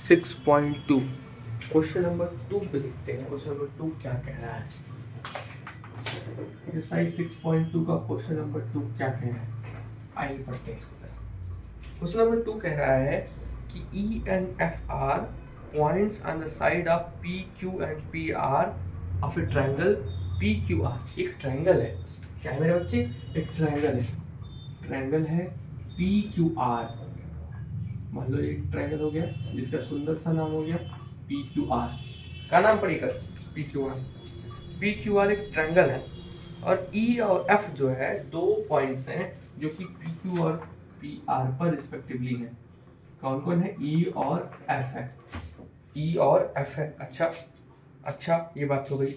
6.2 question number 2 पे देखते हैं क्वेश्चन नंबर 2 क्या कह रहा है। एक्सरसाइज 6.2 का क्वेश्चन नंबर 2 क्या कह रहा है, आइए पढ़ते हैं इसको। क्वेश्चन नंबर 2 कह रहा है कि E and F are points on the side of PQ and PR of a triangle PQR। एक ट्रायंगल है, क्या है मेरे बच्चे, एक ट्रायंगल है PQR। मान लो एक ट्रायंगल हो गया जिसका सुंदर सा नाम हो गया PQR। का नाम पढ़िएगा PQR एक ट्रायंगल है और E और F जो है दो पॉइंट्स हैं जो कि PQ और PR पर रिस्पेक्टिवली हैं। कौन कौन है, E और F है, E और F है। अच्छा ये बात हो गई।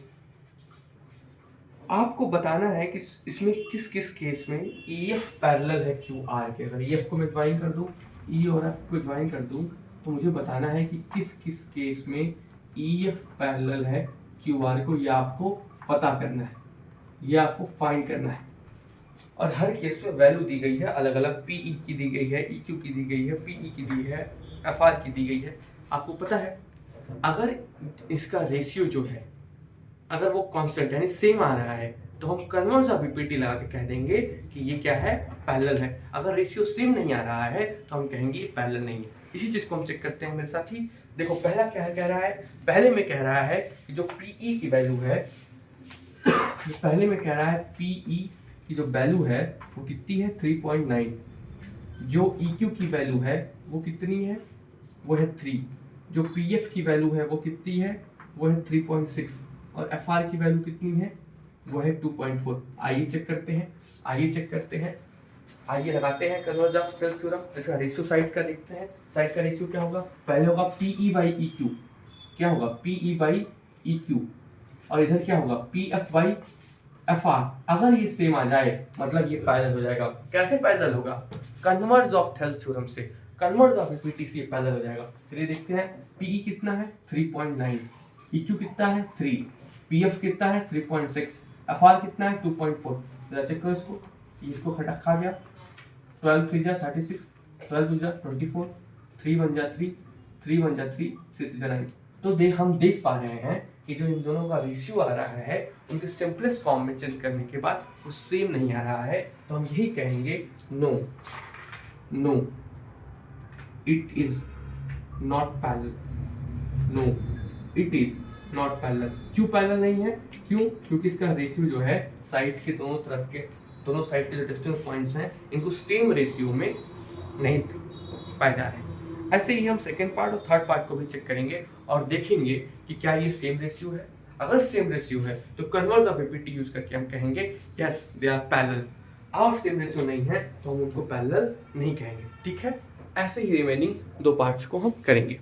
आपको बताना है कि इसमें किस किस केस में EF पैरेलल है QR के। अगर EF को मैं ज्वाइन कर दूं, E और F को ज्वाइन कर दूं, तो मुझे बताना है कि किस किस केस में EF पैरेलल है QR को। ये आपको पता करना है, ये आपको फाइंड करना है। और हर केस में वैल्यू दी गई है अलग अलग, PE की दी गई है, EQ की दी गई है, PE की दी है, FR की दी गई है। आपको पता है अगर इसका रेशियो जो है अगर वो कांस्टेंट यानी सेम आ रहा है तो हम कन्वर्स ऑफ PPT लगा के कह देंगे कि ये क्या है, पैरेलल है। अगर रेशियो सेम नहीं आ रहा है तो हम कहेंगे ये पैरेलल नहीं है। इसी चीज को हम चेक करते हैं मेरे साथ ही। देखो पहला क्या है, कह रहा है पहले में कह रहा है कि जो PE की वैल्यू है पहले में कह रहा है PE की जो वैल्यू है वो कितनी है, 3.9। जो EQ की वैल्यू है वो कितनी है, वो है 3। जो PF की वैल्यू है वो कितनी है, वो है 3.6। और FR की वैल्यू कितनी है, वो है 2.4। आइए चेक करते हैं, आइए लगाते हैं कन्वर्ज ऑफ सेल्स थ्योरम। इसका रेशियो साइड का देखते हैं। साइड का रेशियो क्या होगा, पहले होगा PE बाई EQ। क्या होगा, PE बाई EQ। और इधर क्या होगा, PF बाई FR। अगर ये सेम आ जाए मतलब ये पैरेलल हो जाएगा। कैसे पैरेलल होगा, कन्वर्ज ऑफ थेल्स थ्योरम से, कन्वर्ज ऑफ PPT से पैरेलल हो जाएगा। चलिए देखते हैं। PE कितना है, 3.9। EQ कितना है, 3। PF कितना है, 3.6। FR कितना है, 2.4। जरा चेक करो इसको खा गया। 12 3 जा 36, 12 2 जा 24, 3 1 जा 3, 3 1 जा 3, 3 3 जा 9। तो हम देख पा रहे हैं कि जो इन दोनों का रेशियो आ रहा है उनके सिंपलेस्ट फॉर्म में चेंज करने के बाद वो सेम नहीं आ रहा है। तो हम यही कहेंगे no it is not parallel. No it is not parallel. क्यों पैरेलल नहीं है, क्योंकि इसका रेशियो जो है साइड के दोनों साइड के जो डिस्टेंस पॉइंट्स हैं इनको सेम रेशियो में नहीं पाए जा रहे। ऐसे ही हम सेकंड पार्ट और थर्ड पार्ट को भी चेक करेंगे और देखेंगे कि क्या ये सेम रेशियो है। अगर सेम रेशियो है तो कन्वर्ज ऑफ PPT यूज करके हम कहेंगे यस दे आर पैरेलल। और सेम रेशियो नहीं है तो हम उनको पैरेलल नहीं कहेंगे। ठीक है, ऐसे ही रिमेनिंग दो पार्ट्स को हम करेंगे।